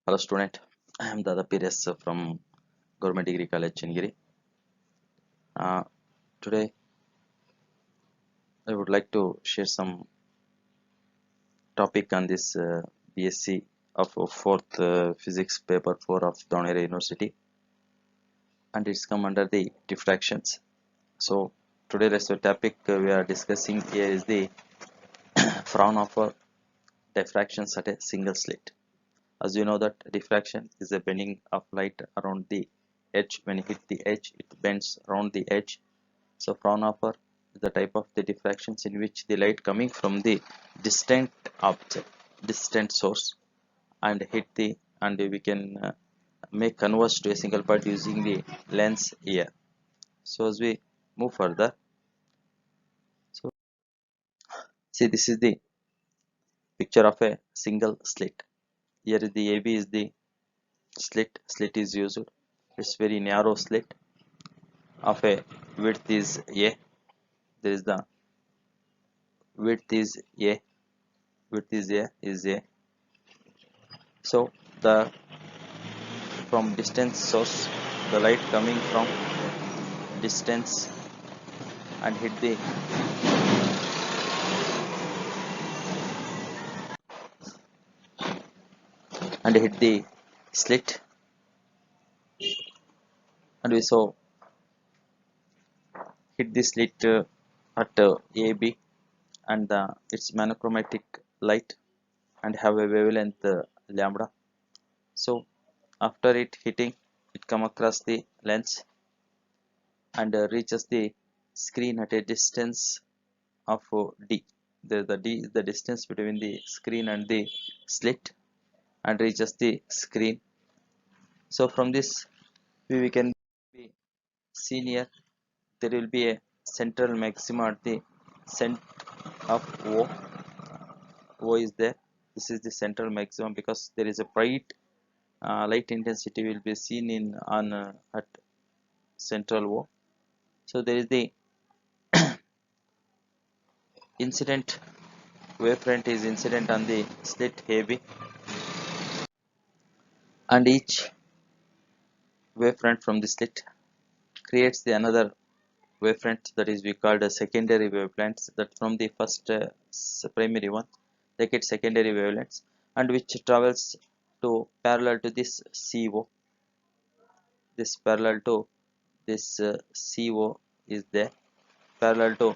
Hello student, I am Dada Pires from Government Degree College Chingiri. Today I would like to share some topic on this BSc of 4th Physics paper 4 of Downera University, and it's come under the diffractions. So today the topic we are discussing here is the Fraunhofer diffractions at a single slit. As you know that diffraction is the bending of light around the edge. When you hit the edge, it bends around the edge. So Fraunhofer is the type of the diffractions in which the light coming from the distant object, distant source, and hit the, and we can make converge to a single point using the lens here. So as we move further, so see, this is the picture of a single slit. Here the AB is the slit. Slit is used. It's very narrow slit of a width is A. There is the width is A. Width is A. So the from distance source, the light coming from distance and hit the slit, and we saw hit the slit at AB, and it's monochromatic light and have a wavelength lambda. So after it hitting, it come across the lens and reaches the screen at a distance of D. The D is the distance between the screen and the slit, and reaches the screen. So from this we can be seen here, there will be a central maxima at the center of O. O is there. This is the central maximum because there is a bright light intensity will be seen in on at central O. So there is the incident wavefront is incident on the slit AB, and each wavefront from the slit creates the another wavefront, that is we called a secondary wavelengths, that from the first primary one they get secondary wavelengths, and which travels to parallel to this CO. This parallel to this CO is there, parallel to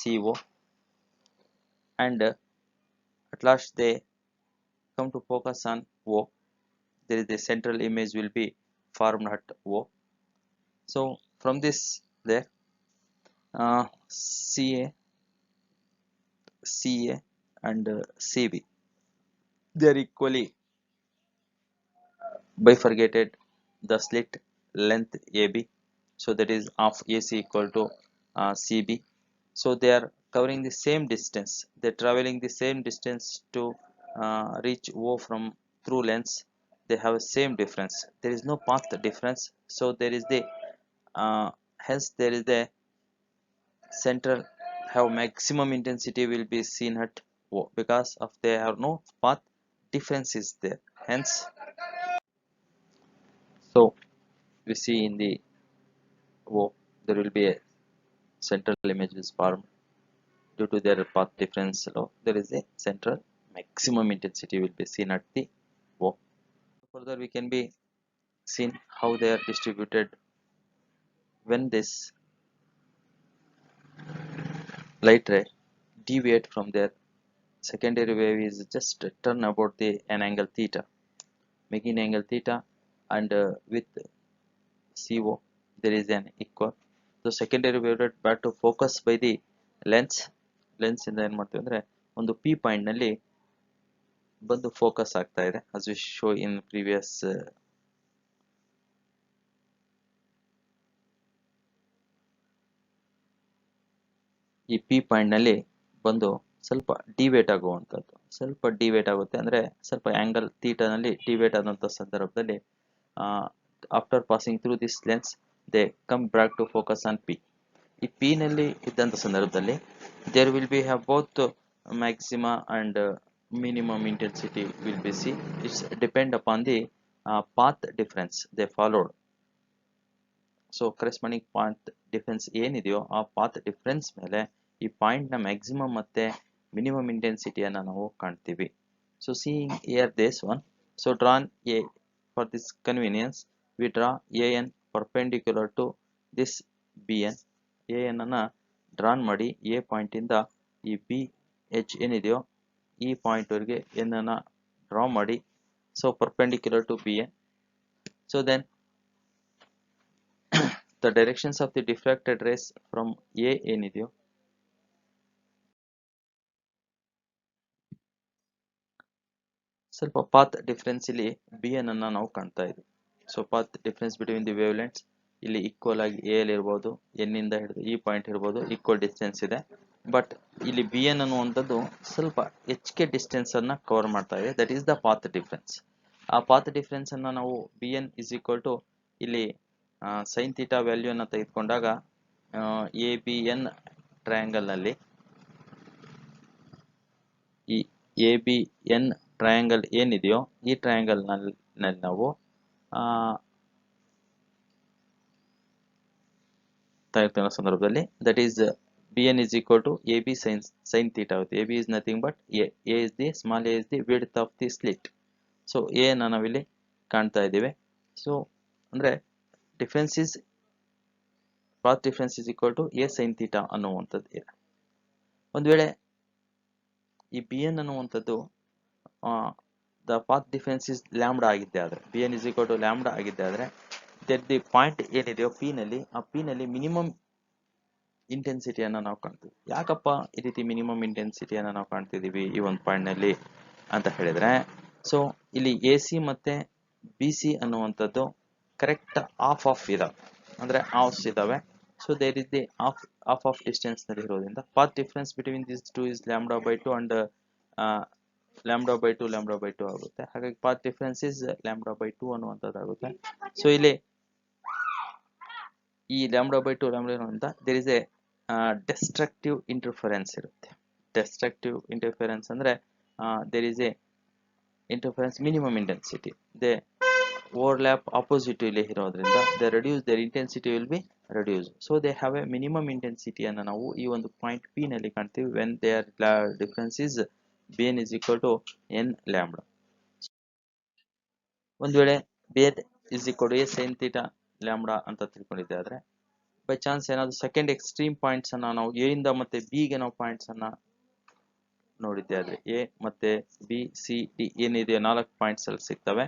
CO, and at last they come to focus on O. There is the central image will be formed at O. So from this there CA and CB, they are equally bifurcated the slit length AB, so that is of AC equal to CB. So they are covering the same distance, they are traveling the same distance to reach O from through lens. They have a same difference, there is no path difference. So there is the hence there is the central have maximum intensity will be seen at O, because of there are no path difference is there. Hence, so we see in the O there will be a central image is formed due to their path difference law. There is a central maximum intensity will be seen at the O. Further we can be seen how they are distributed when this light ray deviate from their secondary wave is just turn about the an angle theta, making angle theta, and with CO there is an equal. So secondary wavelet back to focus by the lens ಇಂದ ಏನು ಮಾಡ್ತೀವಿ ಅಂದ್ರೆ ಒಂದು P point ನಲ್ಲಿ ಬಂದು focus ಆಗ್ತಾ ಇದೆ, as we show in previous ಈ P ಪಾಯಿಂಟ್ ನಲ್ಲಿ ಬಂದು ಸ್ವಲ್ಪ ಡಿವೇಟ್ ಆಗುವಂತದ್ದು, ಸ್ವಲ್ಪ ಡಿವೇಟ್ ಆಗುತ್ತೆ ಅಂದ್ರೆ ಸ್ವಲ್ಪ ಆಂಗಲ್ ಥೀಟಾ ನಲ್ಲಿ ಡಿವೇಟ್ ಆದಂತ ಸಂದರ್ಭದಲ್ಲಿ after passing through this lens they come back to focus on P. ಈ P ನಲ್ಲಿ ಇದ್ದಂತ ಸಂದರ್ಭದಲ್ಲಿ there will be have both maxima and minimum intensity will be C. It's depend upon the path difference they followed. So corresponding path difference ಏನಿದೆಯೋ ಆ path difference ಮೇಲೆ ಈ ಪಾಯಿಂಟ್ನ maximum ಮತ್ತೆ ಮಿನಿಮಮ್ ಇಂಟೆನ್ಸಿಟಿಯನ್ನು ನಾವು ಕಾಣ್ತೀವಿ. So seeing here this one, so drawn a for this convenience we draw A N perpendicular to this B N. A N ಅನ್ನ ಡ್ರಾನ್ ಮಾಡಿ ಎ ಪಾಯಿಂಟಿಂದ ಈ ಬಿ ಎಚ್ ಏನಿದೆಯೋ ಈ ಪಾಯಿಂಟ್ವರೆಗೆ ಎನ್ ಅನ್ನ ಡ್ರಾ ಮಾಡಿ, so perpendicular to B N. So then the directions of the diffracted rays from A ಏನಿದೆಯೋ ಸ್ವಲ್ಪ ಪಾತ್ ಡಿಫರೆನ್ಸ್ ಇಲ್ಲಿ ಬಿ ಎನ್ ಅನ್ನ ನಾವು ಕಾಣ್ತಾ ಇದ್ವಿ. So path difference between the wavelengths ಇಲ್ಲಿ ಈಕ್ವಲ್ ಆಗಿ ಎ ಅಲ್ಲಿ ಇರ್ಬೋದು, ಎನ್ ಇಂದ ಹಿಡಿದು ಈ ಪಾಯಿಂಟ್ ಇರ್ಬೋದು, ಈಕ್ವಲ್ ಡಿಸ್ಟೆನ್ಸ್ ಇದೆ. ಬಟ್ ಇಲ್ಲಿ ಬಿ ಎನ್ ಅನ್ನುವಂಥದ್ದು ಸ್ವಲ್ಪ ಹೆಚ್ಚಿಗೆ ಡಿಸ್ಟೆನ್ಸ್ ಅನ್ನ ಕವರ್ ಮಾಡ್ತಾ ಇದೆ. That is the path difference. ಆ ಪಾತ್ ಡಿಫರೆನ್ಸ್ ಅನ್ನ ನಾವು B N is equal to ಇಲ್ಲಿ ಸೈನ್ ಥೀಟಾ ವ್ಯಾಲ್ಯೂ ಅನ್ನು ತೆಗೆದುಕೊಂಡಾಗ ಎ ಬಿ ಎನ್ ಟ್ರಯಾಂಗಲ್ ನಲ್ಲಿ ಈ ಎ ಬಿ ಎನ್ ಟ್ರಯಾಂಗಲ್ ಏನಿದೆಯೋ ಈ ಟ್ರಯಾಂಗಲ್ ನಲ್ಲಿ ನಾವು ತೆಗೆದುಕೊಳ್ಳೋ ಸಂದರ್ಭದಲ್ಲಿ that is b N is equal to a b sine theta ಆಗುತ್ತೆ. A b is nothing but a is the small a is the width of the slit. So a ಅನ್ನು ನಾವಿಲ್ಲಿ ಕಾಣ್ತಾ ಇದ್ದೀವಿ. ಸೊ ಅಂದ್ರೆ difference is path difference is equal to a sine theta ಅನ್ನುವಂಥದ್ದು ಇದೆ. ಒಂದು ವೇಳೆ ಈ ಬಿ ಎನ್ ಅನ್ನುವಂಥದ್ದು the path difference is lambda ಆಗಿದ್ದೆ ಆದರೆ, b N is equal to lambda ಆಗಿದ್ದೆ ಆದರೆ ದಟ್ ದಿ ಪಾಯಿಂಟ್ ಏನಿದೆಯೋ ಪಿ ನಲ್ಲಿ, ಆ ಪಿ ನಲ್ಲಿ ಮಿನಿಮಮ್ ಇಂಟೆನ್ಸಿಟಿಯನ್ನು ನಾವು ಕಾಣ್ತೀವಿ. ಯಾಕಪ್ಪ ಈ ರೀತಿ ಮಿನಿಮಮ್ ಇಂಟೆನ್ಸಿಟಿಯನ್ನು ನಾವು ಕಾಣ್ತಿದೀವಿ ಈ ಒಂದು ಪಾಯಿಂಟ್ ನಲ್ಲಿ ಅಂತ ಹೇಳಿದ್ರೆ, ಸೊ ಇಲ್ಲಿ ಎ ಸಿ ಮತ್ತೆ ಬಿ ಸಿ ಅನ್ನುವಂಥದ್ದು ಕರೆಕ್ಟ್ ಆಫ್ ಇದಾವೆ, ಅಂದ್ರೆ ಆಫ್ಸ್ ಇದಾವೆ. So there is the half distance ನಲ್ಲಿ ಇರೋದ್ರಿಂದ path difference between this two is lambda by two and lambda by two ಆಗುತ್ತೆ. ಹಾಗಾಗಿ path difference is lambda by two ಅನ್ನುವಂಥದ್ದು ಆಗುತ್ತೆ. ಸೊ ಇಲ್ಲಿ ಈ ಲ್ಯಾಂಬ್ಡಾ ಬೈ ಟು ಅಂತ there is a destructive interference ಇರುತ್ತೆ. ಡೆಸ್ಟ್ರಕ್ಟಿವ್ ಇಂಟರ್ಫರೆನ್ಸ್ ಅಂದ್ರೆ there is a interference minimum intensity they overlap oppositely ಇರೋದ್ರಿಂದ they reduce their intensity will be reduced. So they have a minimum intensity ಅನ್ನು ನಾವು ಈ ಒಂದು point P ನಲ್ಲಿ ಕಾಣ್ತೀವಿ when their difference is bn is equal to n lambda. ಒಂದು ವೇಳೆ bn is equal to a sin theta lambda ಅಂತ ತಿಳ್ಕೊಂಡಿದ್ದೆ ಆದ್ರೆ ಬೈ ಚಾನ್ಸ್ ಏನಾದ್ರು ಸೆಕೆಂಡ್ ಎಕ್ಸ್ಟ್ರೀಮ್ ಪಾಯಿಂಟ್ಸ್ ಅನ್ನ ನಾವು ಎ ಇಂದ ಮತ್ತೆ ಬಿ ಗೆ ನಾವು ಪಾಯಿಂಟ್ಸ್ ಅನ್ನ ನೋಡಿದ್ದೆ ಆದ್ರೆ ಎ ಮತ್ತೆ ಬಿ ಸಿ ಡಿ ಏನಿದೆ 4 ಪಾಯಿಂಟ್ಸ್ ಅಲ್ಲಿ ಸಿಗ್ತವೆ.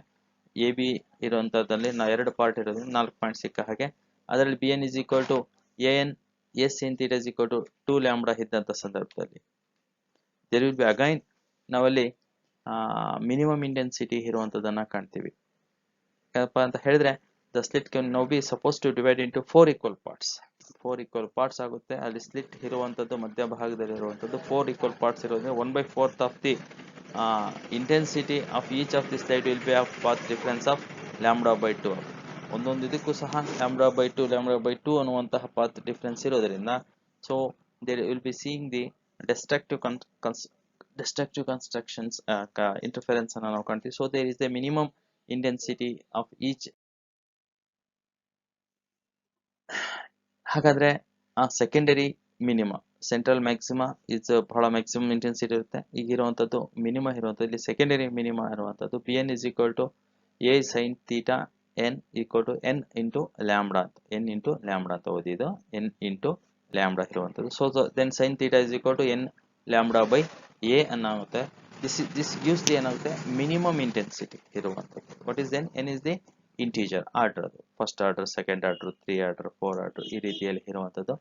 ಎ ಬಿ ಇರುವಂತದ್ದಲ್ಲಿ ಎರಡು ಪಾರ್ಟ್ ಇರೋದ್ರಿಂದ 4 ಪಾಯಿಂಟ್ ಸಿಕ್ಕ ಹಾಗೆ ಅದರಲ್ಲಿ B N is equal to A N S sin theta is equal to 2 lambda ಇದ್ದಂತ ಸಂದರ್ಭದಲ್ಲಿ ದೇರ್ ವಿಲ್ ಬಿ ಅಗೈನ್ ನಾವಲ್ಲಿ ಮಿನಿಮಮ್ ಇಂಟೆನ್ಸಿಟಿ ಇರುವಂತದನ್ನ ಕಾಣ್ತೀವಿ. ಏನಪ್ಪ ಅಂತ ಹೇಳಿದ್ರೆ the slit can now be suppose to divide into 4 equal parts ಆಗುತ್ತೆ. ಅಲ್ಲಿ ಸ್ಲಿಟ್ ಇರುವಂತದ್ದು ಮಧ್ಯಭಾಗದಲ್ಲಿ ಇರುವಂತದ್ದು 4 ಈಕ್ವಲ್ ಪಾರ್ಟ್ಸ್ ಇರೋದ್ರಿಂದ 1/4 of the intensity of each of the slide will be of path difference of lambda by 2. ಒಂದೊಂದು ಇದಕ್ಕೂ ಸಹ lambda by 2 ಅನ್ನುವಂತಹ path difference ಇರೋದ್ರಿಂದ so there will be seeing the destructive constructions interference ಅನ್ನು ನಾವು ಕಾಣ್ತೀವಿ. So there is the minimum intensity of each. ಹಾಗಾದ್ರೆ ಆ secondary minima central maxima is ಬಹಳ ಮ್ಯಾಕ್ಸಿಮಮ್ ಇಂಟೆನ್ಸಿಟಿ ಇರುತ್ತೆ. ಈಗಿರುವಂತದ್ದು ಮಿನಿಮಾ ಇರುವಂತದ್ದು ಇಲ್ಲಿ ಸೆಕೆಂಡರಿ ಮಿನಿಮಾ ಇರುವಂತದ್ದು p n is equal to a sine theta n equal to n into lambda ಅಂತ ಓದಿದ್ದು ಎನ್ ಇಂಟು ಲ್ಯಾಂಬ್ಡಾ ಇರುವಂತದ್ದು. So then sine theta is equal to n lambda by a ಅನ್ನಾಗುತ್ತೆ. This gives the ಏನಾಗುತ್ತೆ minimum intensity ಇರುವಂತದ್ದು. What is then n is the integer order, ಅದು first order, second order, 3 order, 4 order ಈ ರೀತಿಯಲ್ಲಿ ಇರುವಂತದ್ದು.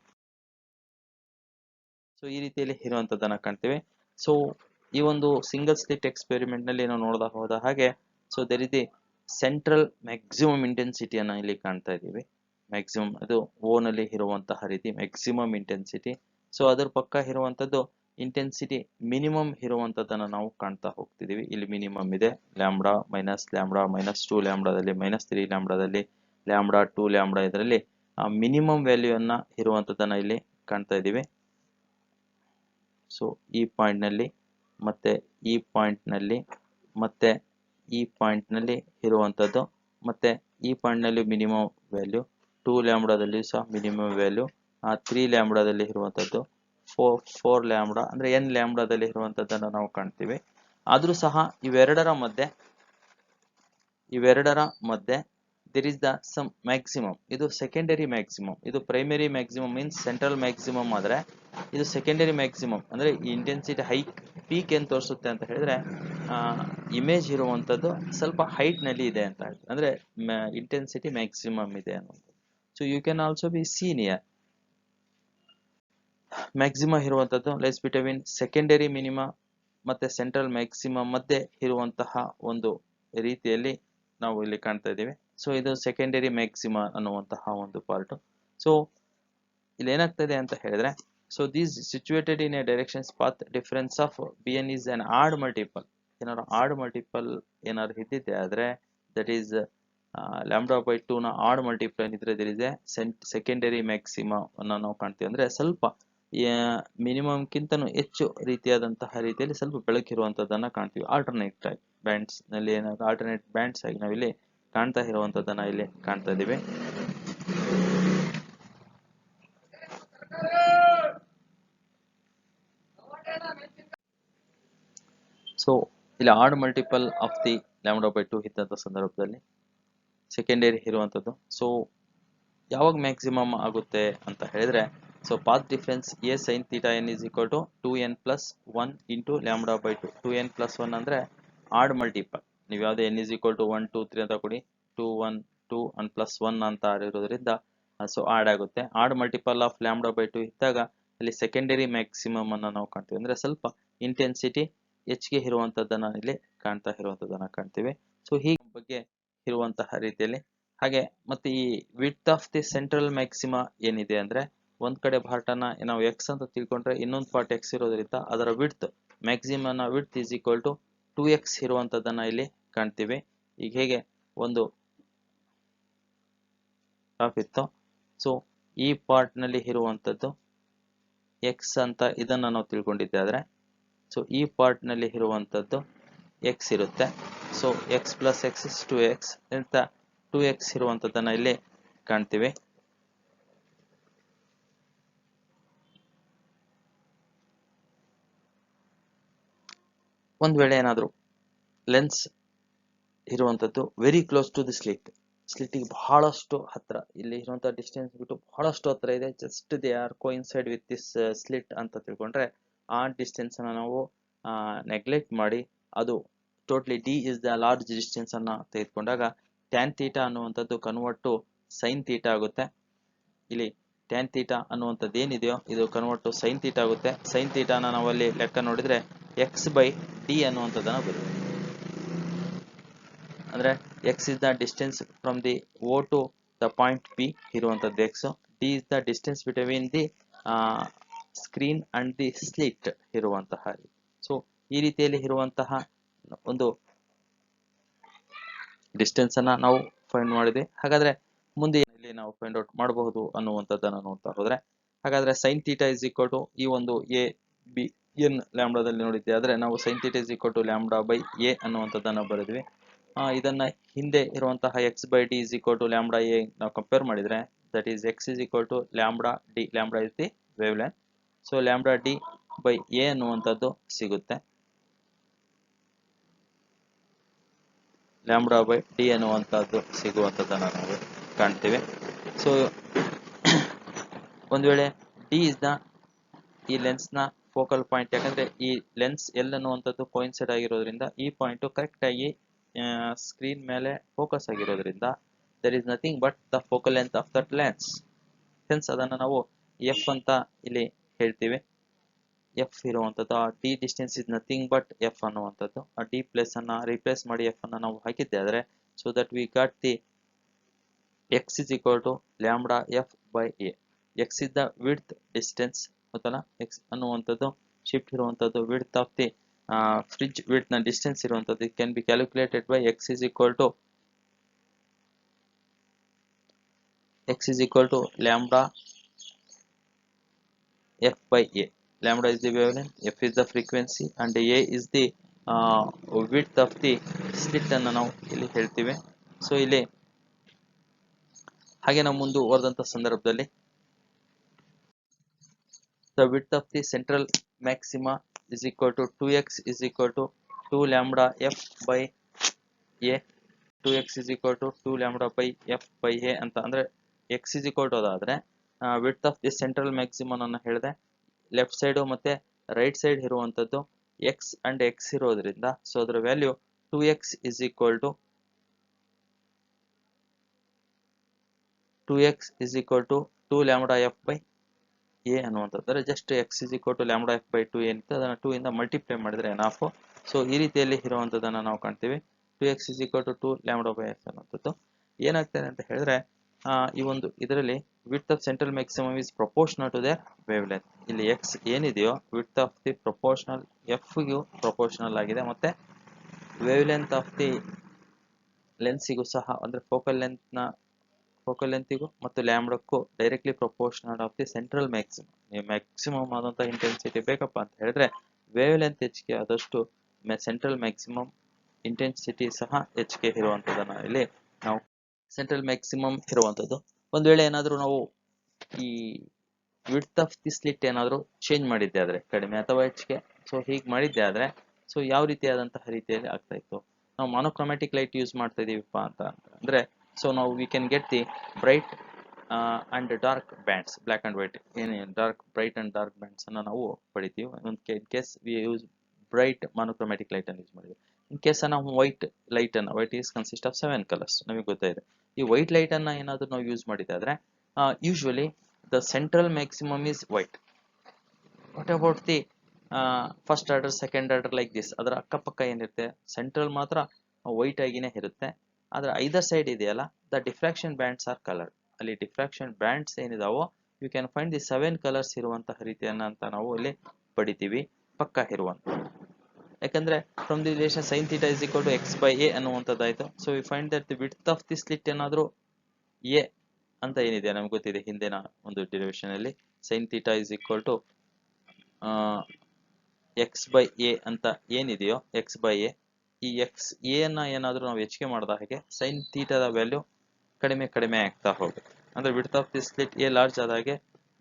So ಈ ರೀತಿಯಲ್ಲಿ ಇರುವಂತದ್ದನ್ನ ಕಾಣ್ತೀವಿ. ಸೊ ಈ ಒಂದು ಸಿಂಗಲ್ ಸ್ಲಿಟ್ ಎಕ್ಸ್ಪೆರಿಮೆಂಟ್ ನಲ್ಲಿ ನಾವು ನೋಡ್ತಾ ಹೋದ ಹಾಗೆ so there is the central maximum ಇಂಟೆನ್ಸಿಟಿಯನ್ನ ಇಲ್ಲಿ ಕಾಣ್ತಾ ಇದ್ದೀವಿ. ಮ್ಯಾಕ್ಸಿಮಮ್ ಅದು ಓ ನಲ್ಲಿ ಇರುವಂತಹ ರೀತಿ ಮ್ಯಾಕ್ಸಿಮಮ್ ಇಂಟೆನ್ಸಿಟಿ. ಸೊ ಅದರ ಪಕ್ಕ ಇರುವಂತದ್ದು ಇಂಟೆನ್ಸಿಟಿ ಮಿನಿಮಮ್ ಇರುವಂತದ್ದನ್ನ ನಾವು ಕಾಣ್ತಾ ಹೋಗ್ತಿದೀವಿ. ಇಲ್ಲಿ ಮಿನಿಮಮ್ ಇದೆ ಲ್ಯಾಂಬ್ಡಾ ಮೈನಸ್ 2 ಲ್ಯಾಂಬ್ಡಾದಲ್ಲಿ -3 ಲ್ಯಾಂಬ್ಡಾದಲ್ಲಿ ಲ್ಯಾಂಬ್ಡಾ 2 ಲ್ಯಾಂಬ್ಡಾ ಇದರಲ್ಲಿ ಮಿನಿಮಮ್ ವ್ಯಾಲ್ಯೂ ಅನ್ನ ಇರುವಂತದ್ದನ್ನ ಇಲ್ಲಿ ಕಾಣ್ತಾ ಇದ್ದೀವಿ. ಸೊ ಈ ಪಾಯಿಂಟ್ ನಲ್ಲಿ ಮತ್ತೆ ಈ ಪಾಯಿಂಟ್ನಲ್ಲಿ ಮತ್ತೆ ಈ ಪಾಯಿಂಟ್ನಲ್ಲಿ ಇರುವಂಥದ್ದು ಮತ್ತೆ ಈ ಪಾಯಿಂಟ್ನಲ್ಲಿ ಮಿನಿಮಮ್ ವ್ಯಾಲ್ಯೂ 2 ಲ್ಯಾಂಬ್ಡಾದಲ್ಲಿ ಸಹ ಮಿನಿಮಮ್ ವ್ಯಾಲ್ಯೂ 3 ಲ್ಯಾಂಬ್ಡಾದಲ್ಲಿ ಇರುವಂಥದ್ದು 4 ಲ್ಯಾಂಬ್ಡಾ ಅಂದರೆ n ಲ್ಯಾಂಬ್ಡಾದಲ್ಲಿ ಇರುವಂಥದ್ದನ್ನು ನಾವು ಕಾಣ್ತೀವಿ. ಆದರೂ ಸಹ ಇವೆರಡರ ಮಧ್ಯೆ there is the some maximum. ಇದು ಸೆಕೆಂಡರಿ ಮ್ಯಾಕ್ಸಿಮಮ್. ಇದು primary maximum means central maximum ಆದರೆ ಇದು ಸೆಕೆಂಡರಿ ಮ್ಯಾಕ್ಸಿಮಮ್ ಅಂದರೆ ಇಂಟೆನ್ಸಿಟಿ ಹೈಕ್ ಪೀಕ್ ಏನು ತೋರಿಸುತ್ತೆ ಅಂತ ಹೇಳಿದ್ರೆ ಇಮೇಜ್ ಇರುವಂಥದ್ದು ಸ್ವಲ್ಪ ಹೈಟ್ನಲ್ಲಿ ಇದೆ ಅಂತ ಹೇಳ್ತಾರೆ, ಅಂದರೆ ಇಂಟೆನ್ಸಿಟಿ ಮ್ಯಾಕ್ಸಿಮಮ್ ಇದೆ ಅನ್ನುವಂಥದ್ದು. So you can also be seen here maximum ಇರುವಂಥದ್ದು ಲೆಸ್ ಬಿಟ್ವೀನ್ ಸೆಕೆಂಡರಿ ಮಿನಿಮಾ ಮತ್ತೆ ಸೆಂಟ್ರಲ್ ಮ್ಯಾಕ್ಸಿಮಮ್ ಮಧ್ಯೆ ಇರುವಂತಹ ಒಂದು ರೀತಿಯಲ್ಲಿ ನಾವು ಇಲ್ಲಿ ಕಾಣ್ತಾ ಇದ್ದೀವಿ. ಸೊ ಇದು ಸೆಕೆಂಡರಿ ಮ್ಯಾಕ್ಸಿಮಾ ಅನ್ನುವಂತಹ ಒಂದು ಪಾರ್ಟ್. ಸೊ ಇಲ್ಲಿ ಏನಾಗ್ತದೆ ಅಂತ ಹೇಳಿದ್ರೆ, so these situated in a directions path difference of bn is an odd multiple. ಏನಾದ್ರು ಆಡ್ ಮಲ್ಟಿಪಲ್ ಏನಾದ್ರು ಇದ್ದಿದ್ದೆ ಆದರೆ ದಟ್ ಈಸ್ λ/2 ನ ಆಡ್ ಮಲ್ಟಿಪಲ್ ಇದ್ರೆ there is a secondary maxima ಅನ್ನು ನಾವು ಕಾಣ್ತೀವಿ. ಅಂದ್ರೆ ಸ್ವಲ್ಪ ಮಿನಿಮಮ್ಗಿಂತನೂ ಹೆಚ್ಚು ರೀತಿಯಾದಂತಹ ರೀತಿಯಲ್ಲಿ ಸ್ವಲ್ಪ ಬೆಳಕಿರುವಂಥದ್ದನ್ನ ಕಾಣ್ತೀವಿ. ಆಲ್ಟರ್ನೇಟ್ ಬ್ಯಾಂಡ್ಸ್ ನಲ್ಲಿ ಏನಾದ್ರು ಆಲ್ಟರ್ನೇಟ್ ಬ್ಯಾಂಡ್ಸ್ ಆಗಿ ನಾವಿಲ್ಲಿ ಕಾಣ್ತಾ ಇರುವಂಥದ್ದನ್ನ ಇಲ್ಲಿ ಕಾಣ್ತಾ ಇದ್ದೀವಿ. ಸೊ ಇಲ್ಲಿ ಆಡ್ ಮಲ್ಟಿಪಲ್ ಆಫ್ ದಿ λ/2 ಇದ್ದಂಥ ಸಂದರ್ಭದಲ್ಲಿ ಸೆಕೆಂಡರಿ ಇರುವಂಥದ್ದು. ಸೊ ಯಾವಾಗ ಮ್ಯಾಕ್ಸಿಮಮ್ ಆಗುತ್ತೆ ಅಂತ ಹೇಳಿದ್ರೆ, so path difference a sin θ n is equal to 2n plus 1 into λ/2. 2n plus 1 ಅಂದ್ರೆ ಆಡ್ ಮಲ್ಟಿಪಲ್. ನೀವು ಯಾವುದೇ n is equal to 1 2 3 ಅಂತ ಕೊಡಿ, 2 1 2 and plus 1 ಅಂತ ಇರೋದ್ರಿಂದ ಸೊ ಆಡ್ ಆಗುತ್ತೆ. ಆಡ್ ಮಲ್ಟಿಪಲ್ ಆಫ್ λ/2 ಇದ್ದಾಗ ಅಲ್ಲಿ ಸೆಕೆಂಡರಿ ಮ್ಯಾಕ್ಸಿಮಮ್ ಅನ್ನ ನಾವು ಕಾಣ್ತೀವಿ, ಅಂದ್ರೆ ಸ್ವಲ್ಪ ಇಂಟೆನ್ಸಿಟಿ ಹೆಚ್ಚಿಗೆ ಇರುವಂತದ್ದನ್ನ ಇಲ್ಲಿ ಕಾಣ್ತಾ ಇರುವಂತದ್ದನ್ನ ಕಾಣ್ತೀವಿ. ಸೊ ಹೀಗೆ ಬಗ್ಗೆ ಇರುವಂತಹ ರೀತಿಯಲ್ಲಿ ಹಾಗೆ ಮತ್ತೆ ಈ width of the central maxima ಏನಿದೆ ಅಂದ್ರೆ, ಒಂದ್ ಕಡೆ ಪಾರ್ಟ್ ಅನ್ನ ನಾವು ಎಕ್ಸ್ ಅಂತ ತಿಳ್ಕೊಂಡ್ರೆ ಇನ್ನೊಂದು ಪಾರ್ಟ್ ಎಕ್ಸ್ ಇರೋದ್ರಿಂದ ಅದರ width maximum width is equal to 2x ಇರುವಂತದ್ದನ್ನ ಇಲ್ಲಿ ಕಾಣ್ತೀವಿ. ಈಗ ಹೇಗೆ ಒಂದು ಗ್ರಾಫ್ ಇತ್ತು, ಸೊ ಈ ಪಾರ್ಟ್ ನಲ್ಲಿ ಇರುವಂತದ್ದು ಎಕ್ಸ್ ಅಂತ ಇದನ್ನ ನಾವು ತಿಳ್ಕೊಂಡಿದ್ದೆ ಆದ್ರೆ, ಸೊ ಈ ಪಾರ್ಟ್ ನಲ್ಲಿ ಇರುವಂತದ್ದು ಎಕ್ಸ್ ಇರುತ್ತೆ. So X plus X is 2x ಅಂತ 2x ಇರುವಂತದ್ದನ್ನ ಇಲ್ಲಿ ಕಾಣ್ತೀವಿ. ಒಂದ್ ವೇಳೆ ಏನಾದ್ರು ಲೆನ್ಸ್ ಇರುವಂತದ್ದು ವೆರಿ ಕ್ಲೋಸ್ ಟು ದಿ ಸ್ಲಿಟ್ಗೆ ಬಹಳಷ್ಟು ಹತ್ರ, ಇಲ್ಲಿ ಇರುವಂತಹ ಡಿಸ್ಟೆನ್ಸ್ ಬಿಟ್ಟು ಬಹಳಷ್ಟು ಹತ್ರ ಇದೆ, just they are coincide with this slit ಅಂತ ತಿಳ್ಕೊಂಡ್ರೆ ಆ ಡಿಸ್ಟೆನ್ಸ್ ಅನ್ನ ನಾವು ನೆಗ್ಲೆಕ್ಟ್ ಮಾಡಿ ಅದು totally D is the large distance ಅನ್ನ ತೆಗೆದುಕೊಂಡಾಗ ಟ್ಯಾನ್ ಥೀಟಾ ಅನ್ನುವಂಥದ್ದು ಕನ್ವರ್ಟ್ ಟು ಸೈನ್ ಥೀಟಾ ಆಗುತ್ತೆ. ಇಲ್ಲಿ ಟ್ಯಾನ್ ಥೀಟಾ ಅನ್ನುವಂಥದ್ದು ಏನಿದೆಯೋ ಇದು ಕನ್ವರ್ಟ್ ಟು ಸೈನ್ ಥೀಟಾ ಆಗುತ್ತೆ. ಸೈನ್ ಥೀಟಾನ ನಾವಲ್ಲಿ ಲೆಕ್ಕ ನೋಡಿದ್ರೆ x/d ಅನ್ನುವಂಥದ್ದನ್ನ ಬರುತ್ತೆ. ಅಂದ್ರೆ x is the distance from the O to the point P ಇರುವಂತದ್ದು x, d is the distance between the screen and the slit ಇರುವಂತಹ. ಸೊ ಈ ರೀತಿಯಲ್ಲಿ ಇರುವಂತಹ ಒಂದು ಡಿಸ್ಟೆನ್ಸ್ ಅನ್ನ ನಾವು ಫೈಂಡ್ ಮಾಡಿದ್ವಿ. ಹಾಗಾದ್ರೆ ಮುಂದೆ ಇಲ್ಲಿ ನಾವು ಫೈಂಡ್ ಔಟ್ ಮಾಡಬಹುದು ಅನ್ನುವಂಥದ್ದನ್ನ ನೋಡ್ತಾ ಹೋದ್ರೆ, ಹಾಗಾದ್ರೆ sine theta is equal to ಈ ಒಂದು a b n ಲ್ಯಾಂಬ್ಡಾದಲ್ಲಿ ನೋಡಿದ್ದೆ ಆದ್ರೆ ನಾವು sine theta is equal to λ/a ಅನ್ನುವಂಥದ್ದನ್ನ ಬರೆದ್ವಿ. ಇದನ್ನ ಹಿಂದೆ ಇರುವಂತಹ x/d is equal to λa ನಾವು ಕಂಪೇರ್ ಮಾಡಿದ್ರೆ that is x is equal to λd. λ is the wavelength. So λd/a ಅನ್ನುವಂಥದ್ದು ಸಿಗುತ್ತೆ. λ/d ಅನ್ನುವಂಥದ್ದು ಸಿಗುವಂಥದ್ದನ್ನ ನಾವು ಕಾಣ್ತೀವಿ. ಸೊ ಒಂದ್ ವೇಳೆ d is the ಈ ಲೆನ್ಸ್ ನ ಫೋಕಲ್ ಪಾಯಿಂಟ್, ಯಾಕಂದ್ರೆ ಈ ಲೆನ್ಸ್ ಎಲ್ ಅನ್ನುವಂಥದ್ದು ಕೋಇನ್ಸೈಡ್ ಆಗಿರೋದ್ರಿಂದ ಈ ಪಾಯಿಂಟ್ ಕರೆಕ್ಟ್ ಆಗಿ ಸ್ಕ್ರೀನ್ ಮೇಲೆ ಫೋಕಸ್ ಆಗಿರೋದ್ರಿಂದ there is nothing but the focal length of that lens. Hence ಅದನ್ನ ನಾವು f ಅಂತ ಇಲ್ಲಿ ಹೇಳ್ತೀವಿ. f ಇರುವಂತದ್ದು ಆ d distance is nothing but f ಅನ್ನುವಂಥದ್ದು. ಆ d ಪ್ಲಸ್ ಅನ್ನ ರಿಪ್ಲೇಸ್ ಮಾಡಿ f ಅನ್ನ ನಾವು ಹಾಕಿದ್ದೆ ಆದ್ರೆ so that we got the x is equal to λf/a. x is the width distance ಗೊತ್ತಲ್ಲ, x ಅನ್ನುವಂಥದ್ದು ಶಿಫ್ಟ್ ಇರುವಂತದ್ದು width of the fridge width ನ ಡಿಸ್ಟೆನ್ಸ್ ಇರುವಂತದ್ದು can be calculated by x is equal to λ f/a. lambda is the wavelength, f is the frequency and a is the width of the slit ಅನ್ನು ನಾವು ಇಲ್ಲಿ ಹೇಳ್ತೀವಿ. So ಇಲ್ಲಿ ಹಾಗೆ ನಾವು ಮುಂದುವರೆದಂತ ಸಂದರ್ಭದಲ್ಲಿ the width of the central maxima is equal to 2x is equal to 2 lambda f by a, 2x is equal to 2 lambda by f by a ಅಂತ ಅಂದ್ರೆ x is equal to ಅದಾದ್ರೆ width of the central maximum ಅನ್ನು ಹೇಳಿದೆ. Left side ಮತ್ತೆ right side ಇರುವಂತದ್ದು x and x ಇರೋದ್ರಿಂದ so ಅದರ value 2x is equal to 2 lambda f by a ಅನ್ನುವಂಥದ್ದು. Just x is equal to lambda f by 2 ಏನಿತ್ತು ಅದನ್ನ 2 ಇಂದ ಮಲ್ಟಿಪ್ಲೈ ಮಾಡಿದ್ರೆ ಎನಾಫ್. ಸೊ ಈ ರೀತಿಯಲ್ಲಿ ಇರುವಂತದನ್ನ ನಾವು ಕಾಣ್ತೀವಿ. 2x is equal to 2 lambda by f ಅನ್ನುವಂಥದ್ದು ಏನಾಗ್ತದೆ ಅಂತ ಹೇಳಿದ್ರೆ ಈ ಒಂದು ಇದರಲ್ಲಿ width of central maximum is proportional to their wavelength. ಇಲ್ಲಿ x ಏನಿದೆಯೋ width of the proportional f ಗೂ proportional ಆಗಿದೆ ಮತ್ತೆ wavelength of the lens ಗೂ ಸಹ ಅಂದ್ರೆ ಫೋಕಲ್ ಲೆಂತ್ ಗೂ ಮತ್ತು ಲ್ಯಾಂಬ್ಡಕ್ಕೂ directly proportional of the central maximum. ನೀವು ಮ್ಯಾಕ್ಸಿಮಮ್ ಆದಂತ ಇಂಟೆನ್ಸಿಟಿ ಬೇಕಪ್ಪ ಅಂತ ಹೇಳಿದ್ರೆ ವೇವ್ ಲೆಂತ್ ಹೆಚ್ಚಿಗೆ ಆದಷ್ಟು ಸೆಂಟ್ರಲ್ ಮ್ಯಾಕ್ಸಿಮಮ್ ಇಂಟೆನ್ಸಿಟಿ ಸಹ ಹೆಚ್ಚಿಗೆ ಇರುವಂತದನ್ನ ಇಲ್ಲಿ ನಾವು ಸೆಂಟ್ರಲ್ ಮ್ಯಾಕ್ಸಿಮಮ್ ಇರುವಂತದ್ದು. ಒಂದ್ ವೇಳೆ ಏನಾದ್ರೂ ನಾವು ಈ ವಿಡ್ತ್ ಆಫ್ ದಿ ಸ್ಲಿಟ್ ಏನಾದ್ರೂ ಚೇಂಜ್ ಮಾಡಿದ್ದೆ ಆದ್ರೆ ಕಡಿಮೆ ಅಥವಾ ಹೆಚ್ಚಿಗೆ ಸೊ ಹೀಗೆ ಮಾಡಿದ್ದೆ ಆದ್ರೆ ಸೊ ಯಾವ ರೀತಿಯಾದಂತಹ ರೀತಿಯಲ್ಲಿ ಆಗ್ತಾ ಇತ್ತು. ನಾವು ಮೊನೋಕ್ರೋಮ್ಯಾಟಿಕ್ ಲೈಟ್ ಯೂಸ್ ಮಾಡ್ತಾ ಇದೀವಿಪ್ಪ ಅಂತ ಅಂದ್ರೆ ಸೊ ನಾವು we can get the bright and dark bands, black and white bright and dark bands ಅನ್ನ ನಾವು ಪಡಿತೀವಿ. In case we use bright monochromatic light ಅನ್ನು ಯೂಸ್ ಮಾಡಿದ್ವಿ. ಇನ್ ಕೇಸ್ ನಾವು ವೈಟ್ ಲೈಟ್ ಅನ್ನ, white is consist of 7 colours ನಮಗೆ ಗೊತ್ತಾಯಿದೆ. ಈ ವೈಟ್ ಲೈಟ್ ಅನ್ನ ಏನಾದ್ರೂ ನಾವು ಯೂಸ್ ಮಾಡಿದಾದ್ರೆ usually the central maximum is white. What about the first order second order like this, ಅದರ ಅಕ್ಕಪಕ್ಕ ಏನಿರುತ್ತೆ ಸೆಂಟ್ರಲ್ ಮಾತ್ರ ವೈಟ್ ಆಗಿನೇ ಇರುತ್ತೆ. ಆದ್ರೆ ಐದರ್ ಸೈಡ್ ಇದೆಯಲ್ಲ the diffraction bands are coloured. ಅಲ್ಲಿ ಡಿಫ್ರಾಕ್ಷನ್ ಬ್ಯಾಂಡ್ಸ್ ಏನಿದಾವೋ you can find the 7 colours ಇರುವಂತಹ ರೀತಿಯನ್ನ ಅಂತ ನಾವು ಇಲ್ಲಿ ಪಡಿತೀವಿ ಪಕ್ಕ ಇರುವಂತ. ಯಾಕಂದ್ರೆ from the relation sin θ is equal to x by a ಅನ್ನುವಂಥದ್ದಾಯ್ತು. So we find that the width of the slit ಏನಾದ್ರೂ a ಅಂತ ಏನಿದೆ ನಮ್ಗೆ ಗೊತ್ತಿದೆ ಹಿಂದಿನ ಒಂದು ಡೆರಿವೇಶನ್ ಅಲ್ಲಿ sin θ is equal to x by a ಅಂತ ಏನಿದೆಯೋ x by a, ಈ x a ನ ಏನಾದ್ರೂ ನಾವು ಹೆಚ್ಚಿಗೆ ಮಾಡಿದ ಹಾಗೆ sin θ ದ ವ್ಯಾಲ್ಯೂ ಕಡಿಮೆ ಕಡಿಮೆ ಆಗ್ತಾ ಹೋಗುತ್ತೆ. ಅಂದ್ರೆ width of the slit a large ಆದ ಹಾಗೆ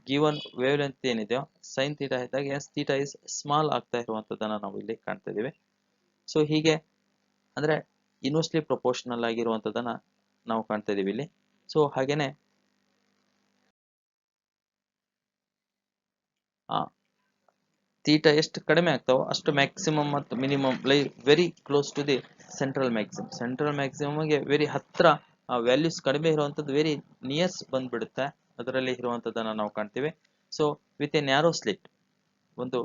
ಗಿವನ್ ವೇವ್ ಲೆಂತ್ ಏನಿದೆಯೋ sin θ ಇದ್ದಾಗ ಎಸ್ θ ಇಸ್ ಸ್ಮಾಲ್ ಆಗ್ತಾ ಇರುವಂತದನ್ನ ನಾವು ಇಲ್ಲಿ ಕಾಣ್ತಾ ಇದೀವಿ. ಸೊ ಹೀಗೆ ಅಂದ್ರೆ ಇನ್ವರ್ಸ್ಲಿ ಪ್ರಪೋರ್ಷನಲ್ ಆಗಿರುವಂತದನ್ನ ನಾವು ಕಾಣ್ತಾ ಇದೀವಿ ಇಲ್ಲಿ. ಸೊ ಹಾಗೇನೆ ಥೀಟಾ ಎಷ್ಟು ಕಡಿಮೆ ಆಗ್ತಾವೋ ಅಷ್ಟು ಮ್ಯಾಕ್ಸಿಮಮ್ ಮತ್ತು minimum very close to the central maximum. Central ಮ್ಯಾಕ್ಸಿಮಮ್ಗೆ ವೆರಿ ಹತ್ರ ವ್ಯಾಲ್ಯೂಸ್ ಕಡಿಮೆ ಇರುವಂತದ್ದು ವೆರಿ ನಿಯರ್ಸ್ ಬಂದ್ಬಿಡುತ್ತೆ ಅದರಲ್ಲಿ ಇರುವಂತದನ್ನ ನಾವು ಕಾಣ್ತೀವಿ. So with a narrow slit, ಒಂದು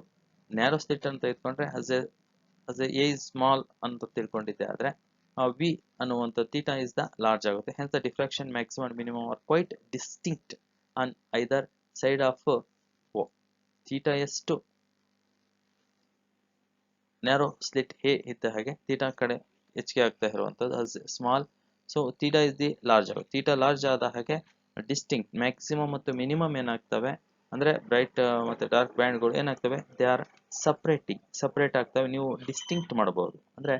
ನ್ಯಾರೋ ಸ್ಲಿಟ್ ಅಂತ ಇಟ್ಕೊಂಡ್ರೆ as a is ಸ್ಮಾಲ್ ಅಂತ ತಿಳ್ಕೊಂಡಿದ್ದೆ ಆದ್ರೆ ವಿ ಅನ್ನುವಂಥ ಥೀಟಾ ಇಸ್ ದ ಲಾರ್ಜ್ ಆಗುತ್ತೆ. Hence the diffraction maximum and minimum are quite distinct on either side of O. Theta ಎಷ್ಟು narrow slit ಹೇ ಇದ್ದ ಹಾಗೆ ಥೀಟಾ ಕಡೆ ಹೆಚ್ಚಿಗೆ ಆಗ್ತಾ ಇರುವಂತದ್ದು as small. So theta is the large ಆಗುತ್ತೆ. ಥೀಟಾ ಲಾರ್ಜ್ ಆದ ಹಾಗೆ ಡಿಸ್ಟಿಂಕ್ಟ್ ಮ್ಯಾಕ್ಸಿಮಮ್ ಮತ್ತು ಮಿನಿಮಮ್ ಏನಾಗ್ತವೆ ಅಂದ್ರೆ ಬ್ರೈಟ್ ಮತ್ತೆ ಡಾರ್ಕ್ ಬ್ಯಾಂಡ್ಗಳು ಏನಾಗ್ತವೆ ದೇ ಆರ್ ಸಪರೇಟ್ ಆಗ್ತವೆ. ನೀವು ಡಿಸ್ಟಿಂಕ್ಟ್ ಮಾಡಬಹುದು ಅಂದ್ರೆ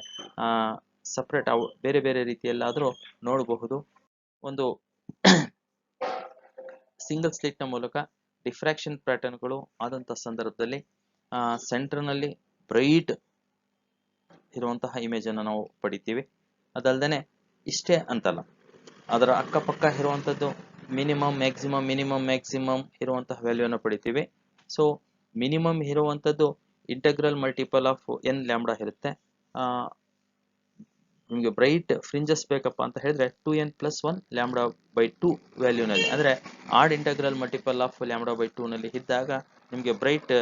ಸಪರೇಟ್ ಅವು ಬೇರೆ ಬೇರೆ ರೀತಿಯಲ್ಲಾದ್ರೂ ನೋಡಬಹುದು. ಒಂದು ಸಿಂಗಲ್ ಸ್ಲಿಟ್ ನ ಮೂಲಕ ಡಿಫ್ರಾಕ್ಷನ್ ಪ್ಯಾಟರ್ನ್ಗಳು ಆದಂತ ಸಂದರ್ಭದಲ್ಲಿ ಸೆಂಟರ್ ನಲ್ಲಿ ಬ್ರೈಟ್ ಇರುವಂತಹ ಇಮೇಜ್ ಅನ್ನು ನಾವು ಪಡಿತೀವಿ. ಅದಲ್ದೇನೆ ಇಷ್ಟೇ ಅಂತಲ್ಲ, ಅದರ ಅಕ್ಕಪಕ್ಕ ಇರುವಂತದ್ದು ಮಿನಿಮಮ್ ಮ್ಯಾಕ್ಸಿಮಮ್ ಇರುವಂತಹ ವ್ಯಾಲ್ಯೂನ ಪಡಿತೀವಿ. ಸೊ ಮಿನಿಮಮ್ ಇರುವಂತದ್ದು integral multiple of n lambda ಇರುತ್ತೆ. ನಿಮಗೆ ಬ್ರೈಟ್ ಫ್ರಿಂಜಸ್ ಬೇಕಪ್ಪ ಅಂತ ಹೇಳಿದ್ರೆ 2n + 1 ಲ್ಯಾಂಬ್ಡಾ ಬೈ 2 ವ್ಯಾಲ್ಯೂನಲ್ಲಿ ಅಂದ್ರೆ odd integral multiple of lambda by 2 ನಲ್ಲಿ ಇದ್ದಾಗ ನಿಮಗೆ ಬ್ರೈಟ್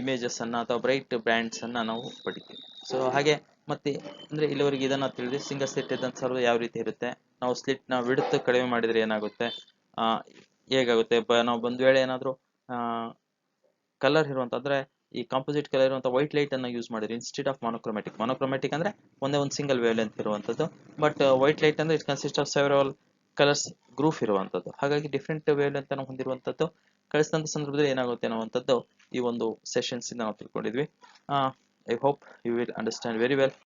ಇಮೇಜಸ್ ಅನ್ನ ಅಥವಾ ಬ್ರೈಟ್ ಬ್ಯಾಂಡ್ಸ್ ಅನ್ನ ನಾವು ಪಡಿತೀವಿ. ಸೊ ಹಾಗೆ ಮತ್ತೆ ಅಂದ್ರೆ ಇಲ್ಲಿವರೆಗೆ ಇದನ್ನ ತಿಳಿದ್ರೆ ಸಿಂಗಲ್ ಸ್ಲಿಟ್ ಇದ್ದಂತ ಸರ್ವ ಯಾವ ರೀತಿ ಇರುತ್ತೆ, ನಾವು ಸ್ಲಿಟ್ ನ ವಿಡ್ತ್ ಕಡಿಮೆ ಮಾಡಿದ್ರೆ ಏನಾಗುತ್ತೆ, ಹೇಗಾಗುತ್ತೆ. ನಾವು ಒಂದು ವೇಳೆ ಏನಾದ್ರು ಕಲರ್ ಇರುವಂತ ಅಂದ್ರೆ ಈ ಕಾಂಪೋಸಿಟ್ ಕಲರ್ ಇರುವಂತ ವೈಟ್ ಲೈಟ್ ಅನ್ನ ಯೂಸ್ ಮಾಡಿದ್ರೆ ಇನ್ಸ್ಟೆಡ್ ಆಫ್ ಮೊನೋಕ್ರೋಮ್ಯಾಟಿಕ್ ಅಂದ್ರೆ ಒಂದೇ ಒಂದು ಸಿಂಗಲ್ ವೇವ್ ಲೆಂತ್ ಇರುವಂತದ್ದು. ಬಟ್ ವೈಟ್ ಲೈಟ್ ಅಂದ್ರೆ it consist of several colours group ಇರುವಂತದ್ದು. ಹಾಗಾಗಿ ಡಿಫ್ರೆಂಟ್ ವೇವ್ ಲೆಂತ್ ಅನ್ನು ಹೊಂದಿರುವಂತದ್ದು ಕಳಿಸಿದಂಥ ಸಂದರ್ಭದಲ್ಲಿ ಏನಾಗುತ್ತೆ ಅನ್ನುವಂಥದ್ದು ಈ ಒಂದು ಸೆಷನ್ಸ್ ಇಂದ ನಾವು ತಿಳ್ಕೊಂಡಿದ್ವಿ. I hope you will understand very well.